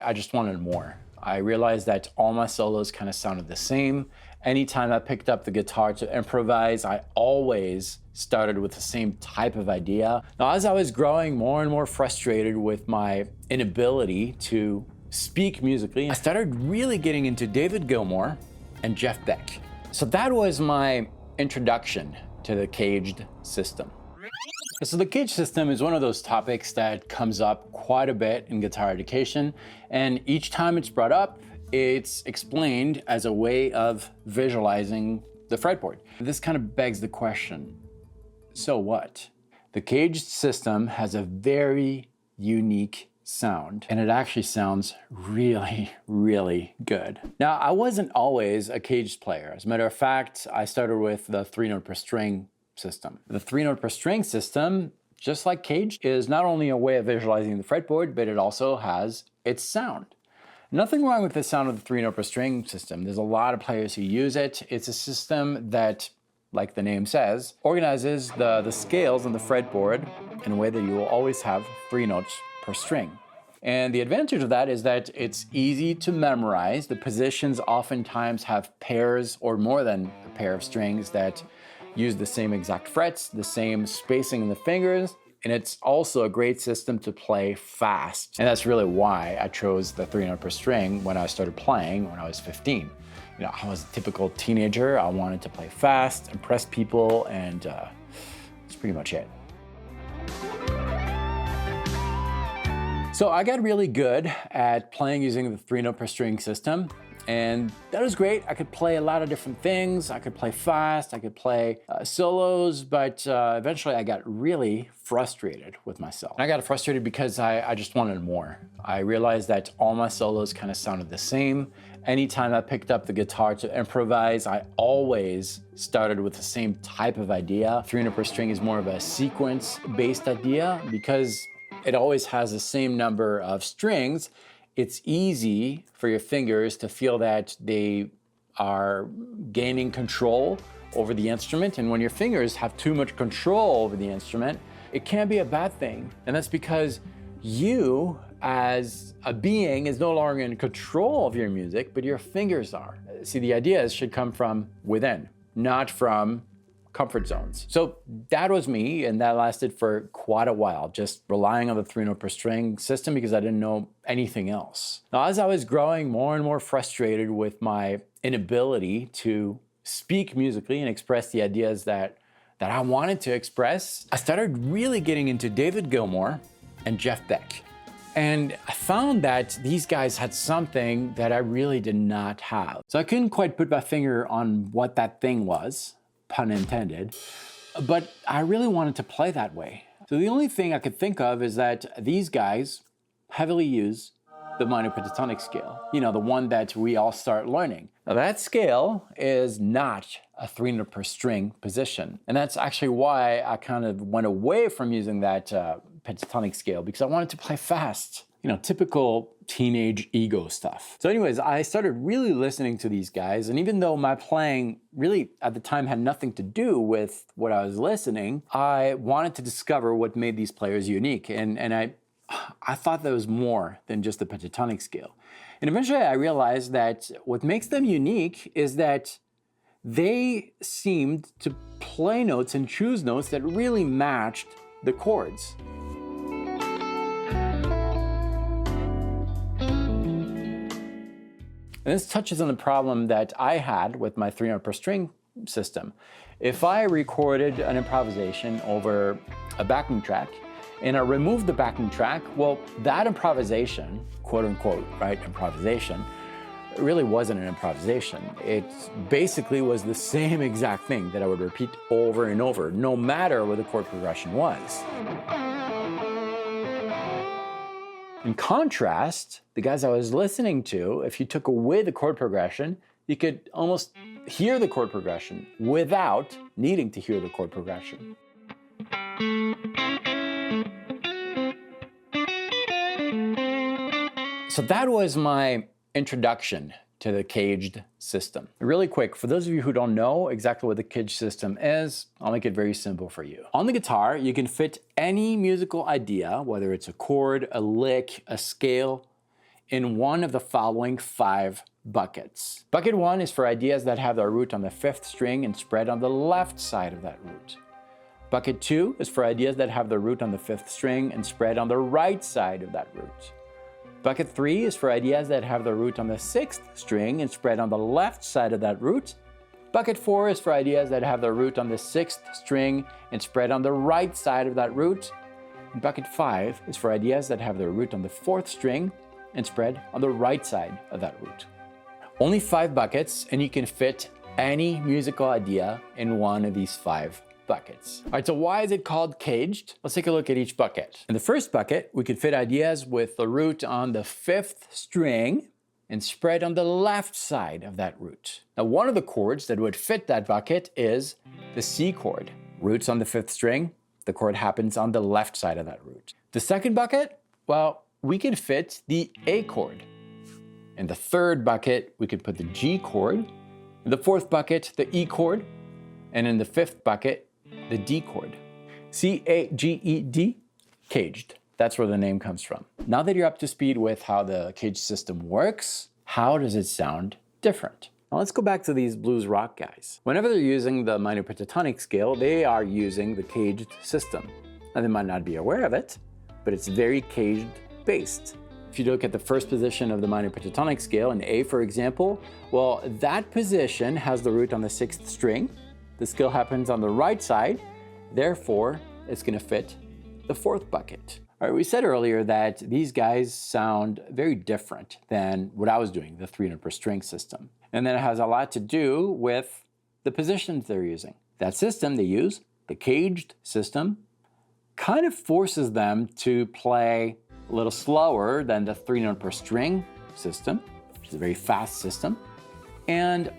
I just wanted more. I realized that all my solos kind of sounded the same. Anytime I picked up the guitar to improvise, I always started with the same type of idea. Now, as I was growing more and more frustrated with my inability to speak musically, I started really getting into David Gilmour and Beck. So that was my introduction to the caged system. So the cage system is one of those topics that comes up quite a bit in guitar education, and each time it's brought up, it's explained as a way of visualizing the fretboard. This kind of begs the question, so what? The caged system has a very unique sound, and it actually sounds really, really good. Now, I wasn't always a caged player. As a matter of fact, I started with the 3-note per string system. The 3-note per string system, just like caged, is not only a way of visualizing the fretboard, but it also has its sound. Nothing wrong with the sound of the 3-note per string system. There's a lot of players who use it. It's a system that, like the name says, organizes the scales on the fretboard in a way that you will always have 3 notes per string. And the advantage of that is that it's easy to memorize. The positions oftentimes have pairs or more than a pair of strings that use the same exact frets, the same spacing in the fingers, and it's also a great system to play fast. And that's really why I chose the 3-note per string when I started playing when I was 15. You know, I was a typical teenager. I wanted to play fast, impress people, and that's pretty much it. So I got really good at playing using the 3-note per string system. And that was great. I could play a lot of different things. I could play fast, I could play solos, but eventually I got really frustrated with myself. And I got frustrated because I just wanted more. I realized that all my solos kind of sounded the same. Anytime I picked up the guitar to improvise, I always started with the same type of idea. 3-note per string is more of a sequence-based idea because it always has the same number of strings. It's easy for your fingers to feel that they are gaining control over the instrument. And when your fingers have too much control over the instrument, it can be a bad thing. And that's because you, as a being, is no longer in control of your music, but your fingers are. See, the ideas should come from within, not from comfort zones. So that was me, and that lasted for quite a while, just relying on the 3-note per string system because I didn't know anything else. Now, as I was growing more and more frustrated with my inability to speak musically and express the ideas that I wanted to express, I started really getting into David Gilmour and Beck. And I found that these guys had something that I really did not have. So I couldn't quite put my finger on what that thing was, pun intended, but I really wanted to play that way. So the only thing I could think of is that these guys heavily use the minor pentatonic scale, you know, the one that we all start learning. Now that scale is not a 3-note per string position. And that's actually why I kind of went away from using that pentatonic scale, because I wanted to play fast. You know, typical teenage ego stuff. So anyways, I started really listening to these guys, and even though my playing really at the time had nothing to do with what I was listening, I wanted to discover what made these players unique, and I thought there was more than just the pentatonic scale. And eventually I realized that what makes them unique is that they seemed to play notes and choose notes that really matched the chords. And this touches on the problem that I had with my 3-note per string system. If I recorded an improvisation over a backing track and I removed the backing track, well, that improvisation, quote unquote, right, improvisation, really wasn't an improvisation. It basically was the same exact thing that I would repeat over and over, no matter what the chord progression was. In contrast, the guys I was listening to, if you took away the chord progression, you could almost hear the chord progression without needing to hear the chord progression. So that was my introduction to the caged system. Really quick, for those of you who don't know exactly what the caged system is, I'll make it very simple for you. On the guitar, you can fit any musical idea, whether it's a chord, a lick, a scale, in one of the following 5 buckets. Bucket 1 is for ideas that have their root on the 5th string and spread on the left side of that root. Bucket 2 is for ideas that have their root on the 5th string and spread on the right side of that root. Bucket 3 is for ideas that have their root on the 6th string and spread on the left side of that root. Bucket 4 is for ideas that have their root on the 6th string and spread on the right side of that root. And bucket 5 is for ideas that have their root on the 4th string and spread on the right side of that root. Only 5 buckets, and you can fit any musical idea in one of these 5 buckets. All right, so why is it called caged? Let's take a look at each bucket. In the first bucket, we could fit ideas with the root on the 5th string and spread on the left side of that root. Now, one of the chords that would fit that bucket is the C chord. Root's on the 5th string, the chord happens on the left side of that root. The second bucket, well, we can fit the A chord. In the third bucket, we could put the G chord. In the fourth bucket, the E chord. And in the fifth bucket, the D chord. C-A-G-E-D, caged. That's where the name comes from. Now that you're up to speed with how the cage system works, how does it sound different? Now let's go back to these blues rock guys. Whenever they're using the minor pentatonic scale, they are using the caged system. Now they might not be aware of it, but it's very caged based. If you look at the first position of the minor pentatonic scale in A, for example, well, that position has the root on the 6th string. The scale happens on the right side, therefore it's going to fit the 4th bucket. All right, we said earlier that these guys sound very different than what I was doing, the 3-note per string system. And then it has a lot to do with the positions they're using. That system they use, the caged system, kind of forces them to play a little slower than the 3-note per string system, which is a very fast system. And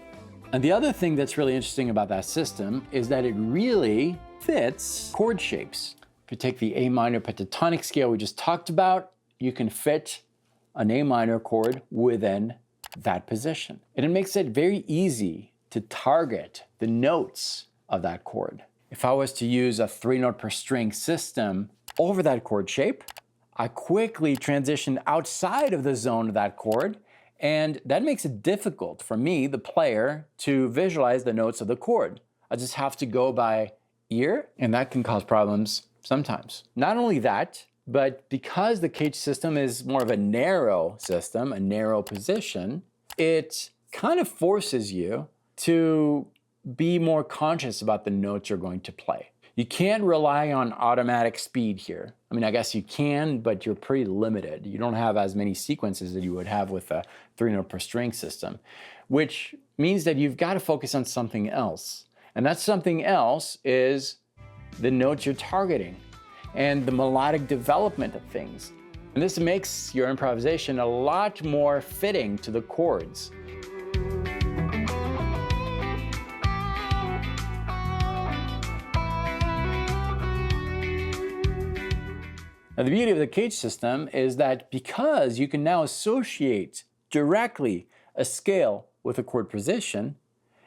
the other thing that's really interesting about that system is that it really fits chord shapes. If you take the A minor pentatonic scale we just talked about, you can fit an A minor chord within that position. And it makes it very easy to target the notes of that chord. If I was to use a 3-note per string system over that chord shape, I quickly transition outside of the zone of that chord, and that makes it difficult for me, the player, to visualize the notes of the chord. I just have to go by ear, and that can cause problems sometimes. Not only that, but because the cage system is more of a narrow system, a narrow position, it kind of forces you to be more conscious about the notes you're going to play. You can't rely on automatic speed here. I mean, I guess you can, but you're pretty limited. You don't have as many sequences that you would have with a 3-note per string system, which means that you've got to focus on something else. And that something else is the notes you're targeting and the melodic development of things. And this makes your improvisation a lot more fitting to the chords. Now, the beauty of the cage system is that because you can now associate directly a scale with a chord position,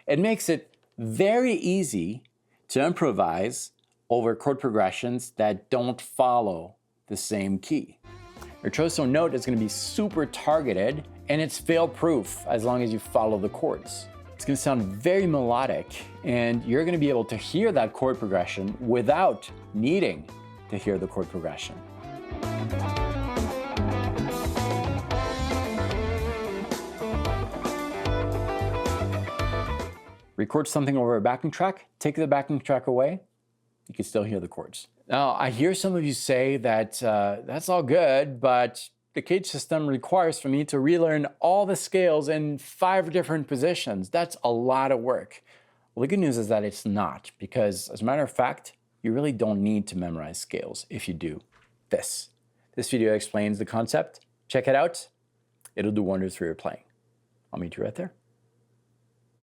it makes it very easy to improvise over chord progressions that don't follow the same key. Your chosen note is going to be super targeted, and it's fail-proof as long as you follow the chords. It's going to sound very melodic, and you're going to be able to hear that chord progression without needing to hear the chord progression. Record something over a backing track, take the backing track away, you can still hear the chords. Now, I hear some of you say that that's all good, but the cage system requires for me to relearn all the scales in 5 different positions. That's a lot of work. Well, the good news is that it's not, because as a matter of fact, you really don't need to memorize scales if you do this. This video explains the concept. Check it out. It'll do wonders for your playing. I'll meet you right there.